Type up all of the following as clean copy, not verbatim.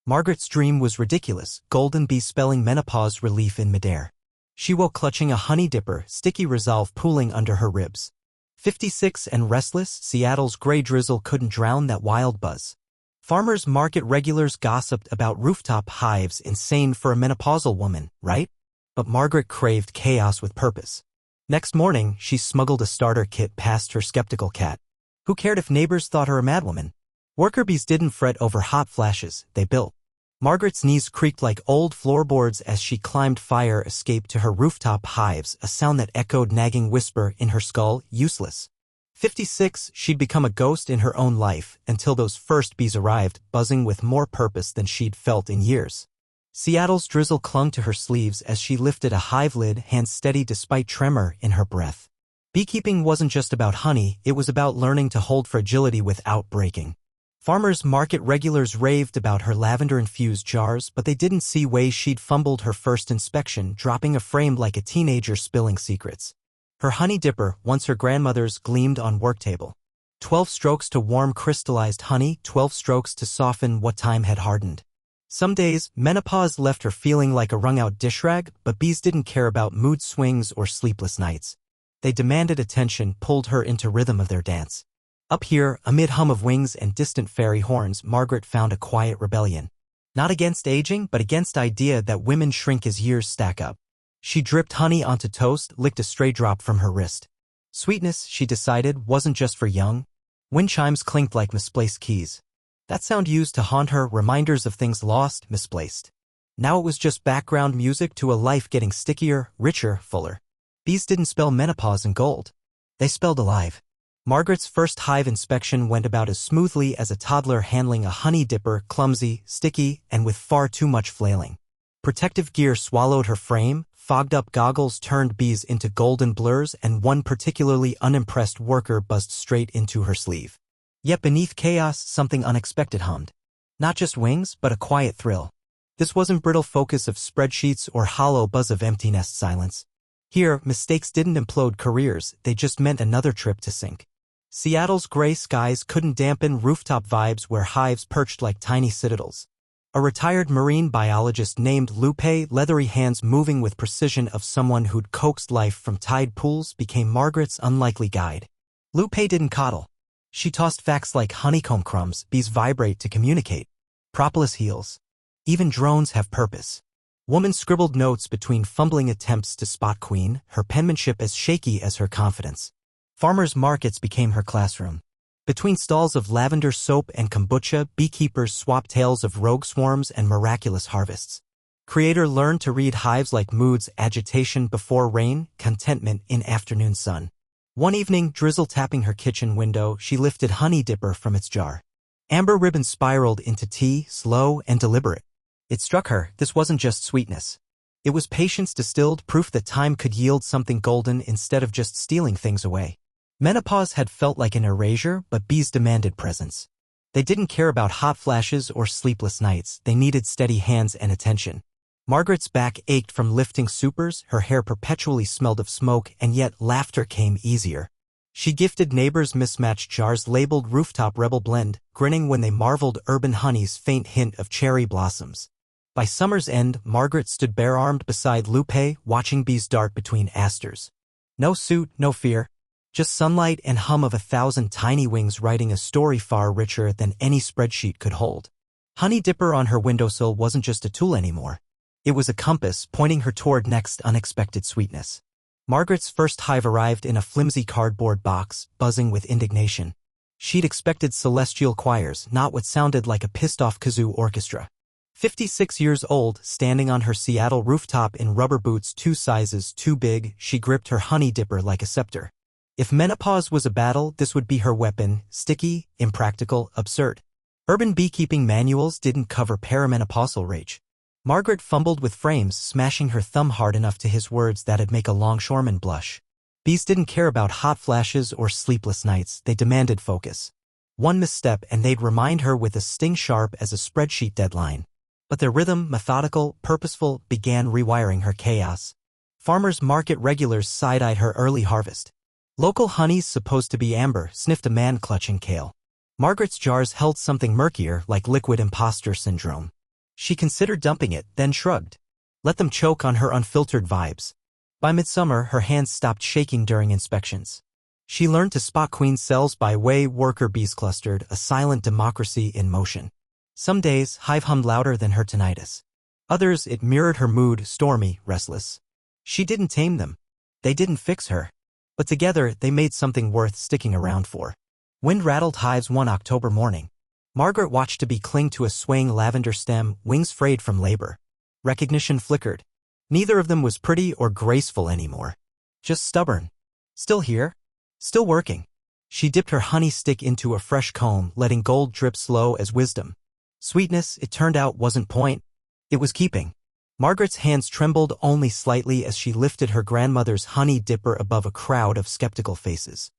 Margaret's dream was ridiculous, golden bee spelling menopause relief in midair. She woke clutching a honey dipper, sticky resolve pooling under her ribs. 56 and restless, Seattle's gray drizzle couldn't drown that wild buzz. Farmers market regulars gossiped about rooftop hives, insane for a menopausal woman, right? But Margaret craved chaos with purpose. Next morning, she smuggled a starter kit past her skeptical cat. Who cared if neighbors thought her a madwoman? Worker bees didn't fret over hot flashes, they built. Margaret's knees creaked like old floorboards as she climbed fire escape to her rooftop hives, a sound that echoed nagging whisper in her skull, useless. 56, she'd become a ghost in her own life until those first bees arrived, buzzing with more purpose than she'd felt in years. Seattle's drizzle clung to her sleeves as she lifted a hive lid, hands steady despite tremor in her breath. Beekeeping wasn't just about honey, it was about learning to hold fragility without breaking. Farmers market regulars raved about her lavender-infused jars, but they didn't see ways she'd fumbled her first inspection, dropping a frame like a teenager spilling secrets. Her honey dipper, once her grandmother's, gleamed on work table. 12 strokes to warm crystallized honey, 12 strokes to soften what time had hardened. Some days, menopause left her feeling like a wrung-out dish rag, but bees didn't care about mood swings or sleepless nights. They demanded attention, pulled her into rhythm of their dance. Up here, amid hum of wings and distant fairy horns, Margaret found a quiet rebellion. Not against aging, but against the idea that women shrink as years stack up. She dripped honey onto toast, licked a stray drop from her wrist. Sweetness, she decided, wasn't just for young. Wind chimes clinked like misplaced keys. That sound used to haunt her, reminders of things lost, misplaced. Now it was just background music to a life getting stickier, richer, fuller. Bees didn't spell menopause in gold. They spelled alive. Margaret's first hive inspection went about as smoothly as a toddler handling a honey dipper, clumsy, sticky, and with far too much flailing. Protective gear swallowed her frame, fogged-up goggles turned bees into golden blurs, and one particularly unimpressed worker buzzed straight into her sleeve. Yet beneath chaos, something unexpected hummed. Not just wings, but a quiet thrill. This wasn't brittle focus of spreadsheets or hollow buzz of empty nest silence. Here, mistakes didn't implode careers, they just meant another trip to sink. Seattle's gray skies couldn't dampen rooftop vibes where hives perched like tiny citadels. A retired marine biologist named Lupe, leathery hands moving with precision of someone who'd coaxed life from tide pools, became Margaret's unlikely guide. Lupe didn't coddle. She tossed facts like honeycomb crumbs, bees vibrate to communicate. Propolis heals. Even drones have purpose. Woman scribbled notes between fumbling attempts to spot queen, her penmanship as shaky as her confidence. Farmers' markets became her classroom. Between stalls of lavender soap and kombucha, beekeepers swapped tales of rogue swarms and miraculous harvests. Creator learned to read hives like moods, agitation before rain, contentment in afternoon sun. One evening, drizzle tapping her kitchen window, she lifted honey dipper from its jar. Amber ribbon spiraled into tea, slow and deliberate. It struck her, this wasn't just sweetness. It was patience distilled, proof that time could yield something golden instead of just stealing things away. Menopause had felt like an erasure, but bees demanded presence. They didn't care about hot flashes or sleepless nights, they needed steady hands and attention. Margaret's back ached from lifting supers, her hair perpetually smelled of smoke, and yet laughter came easier. She gifted neighbors mismatched jars labeled Rooftop Rebel Blend, grinning when they marveled urban honey's faint hint of cherry blossoms. By summer's end, Margaret stood bare-armed beside Lupe, watching bees dart between asters. No suit, no fear. Just sunlight and hum of 1,000 tiny wings writing a story far richer than any spreadsheet could hold. Honey dipper on her windowsill wasn't just a tool anymore. It was a compass pointing her toward next unexpected sweetness. Margaret's first hive arrived in a flimsy cardboard box, buzzing with indignation. She'd expected celestial choirs, not what sounded like a pissed-off kazoo orchestra. 56 years old, standing on her Seattle rooftop in rubber boots 2 sizes too big, she gripped her honey dipper like a scepter. If menopause was a battle, this would be her weapon, sticky, impractical, absurd. Urban beekeeping manuals didn't cover perimenopausal rage. Margaret fumbled with frames, smashing her thumb hard enough to hiss words that'd make a longshoreman blush. Bees didn't care about hot flashes or sleepless nights, they demanded focus. One misstep and they'd remind her with a sting sharp as a spreadsheet deadline. But their rhythm, methodical, purposeful, began rewiring her chaos. Farmers market regulars side-eyed her early harvest. Local honeys, supposed to be amber, sniffed a man clutching kale. Margaret's jars held something murkier, like liquid imposter syndrome. She considered dumping it, then shrugged. Let them choke on her unfiltered vibes. By midsummer, her hands stopped shaking during inspections. She learned to spot queen cells by way worker bees clustered, a silent democracy in motion. Some days, hive hummed louder than her tinnitus. Others, it mirrored her mood, stormy, restless. She didn't tame them. They didn't fix her. But together, they made something worth sticking around for. Wind rattled hives one October morning. Margaret watched a bee cling to a swaying lavender stem, wings frayed from labor. Recognition flickered. Neither of them was pretty or graceful anymore. Just stubborn. Still here. Still working. She dipped her honey stick into a fresh comb, letting gold drip slow as wisdom. Sweetness, it turned out, wasn't point. It was keeping. Margaret's hands trembled only slightly as she lifted her grandmother's honey dipper above a crowd of skeptical faces.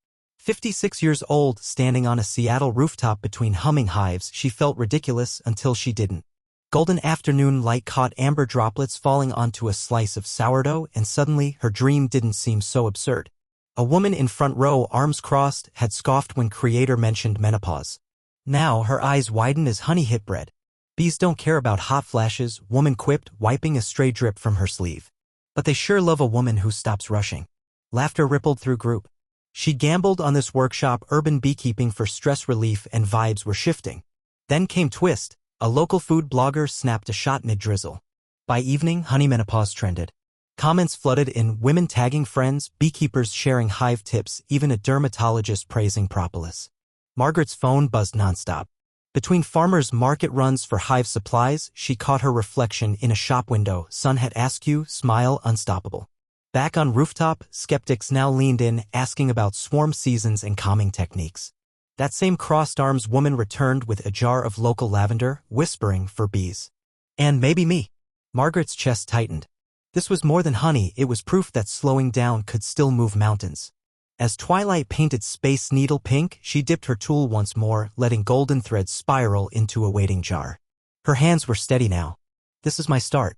56 years old, standing on a Seattle rooftop between humming hives, she felt ridiculous until she didn't. Golden afternoon light caught amber droplets falling onto a slice of sourdough, and suddenly her dream didn't seem so absurd. A woman in front row, arms crossed, had scoffed when creator mentioned menopause. Now her eyes widened as honey hit bread. Bees don't care about hot flashes, woman quipped, wiping a stray drip from her sleeve. But they sure love a woman who stops rushing. Laughter rippled through group. She gambled on this workshop, urban beekeeping for stress relief, and vibes were shifting. Then came twist. A local food blogger snapped a shot mid-drizzle. By evening, honey menopause trended. Comments flooded in, women tagging friends, beekeepers sharing hive tips, even a dermatologist praising propolis. Margaret's phone buzzed nonstop. Between farmers' market runs for hive supplies, she caught her reflection in a shop window. Sun had askew, smile unstoppable. Back on rooftop, skeptics now leaned in, asking about swarm seasons and calming techniques. That same crossed-arms woman returned with a jar of local lavender, whispering for bees. And maybe me. Margaret's chest tightened. This was more than honey, it was proof that slowing down could still move mountains. As twilight painted space needle pink, she dipped her tool once more, letting golden threads spiral into a waiting jar. Her hands were steady now. This is my start.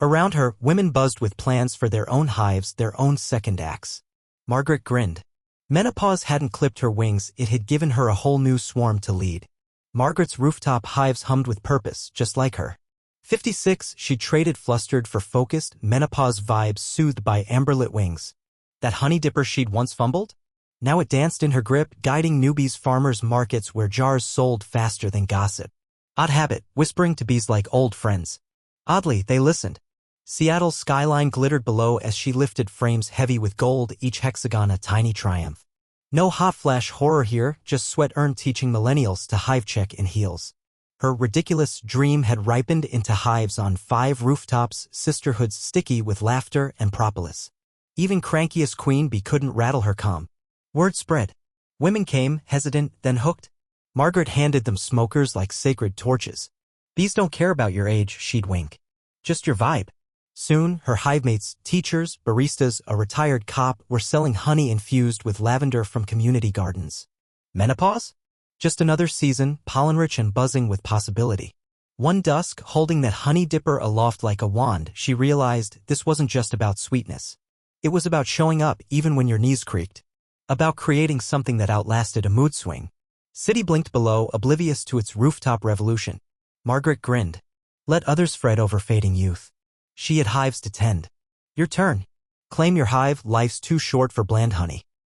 Around her, women buzzed with plans for their own hives, their own second acts. Margaret grinned. Menopause hadn't clipped her wings, it had given her a whole new swarm to lead. Margaret's rooftop hives hummed with purpose, just like her. 56, she traded flustered for focused, menopause vibes soothed by amberlit wings. That honey dipper she'd once fumbled? Now it danced in her grip, guiding newbies farmers markets where jars sold faster than gossip. Odd habit, whispering to bees like old friends. Oddly, they listened. Seattle's skyline glittered below as she lifted frames heavy with gold, each hexagon a tiny triumph. No hot flash horror here, just sweat earned teaching millennials to hive check in heels. Her ridiculous dream had ripened into hives on 5 rooftops, sisterhoods sticky with laughter and propolis. Even crankiest queen bee couldn't rattle her calm. Word spread. Women came, hesitant, then hooked. Margaret handed them smokers like sacred torches. Bees don't care about your age, she'd wink. Just your vibe. Soon, her hivemates, teachers, baristas, a retired cop, were selling honey infused with lavender from community gardens. Menopause? Just another season, pollen-rich and buzzing with possibility. One dusk, holding that honey dipper aloft like a wand, she realized this wasn't just about sweetness. It was about showing up even when your knees creaked. About creating something that outlasted a mood swing. City blinked below, oblivious to its rooftop revolution. Margaret grinned. Let others fret over fading youth. She had hives to tend. Your turn. Claim your hive, life's too short for bland honey.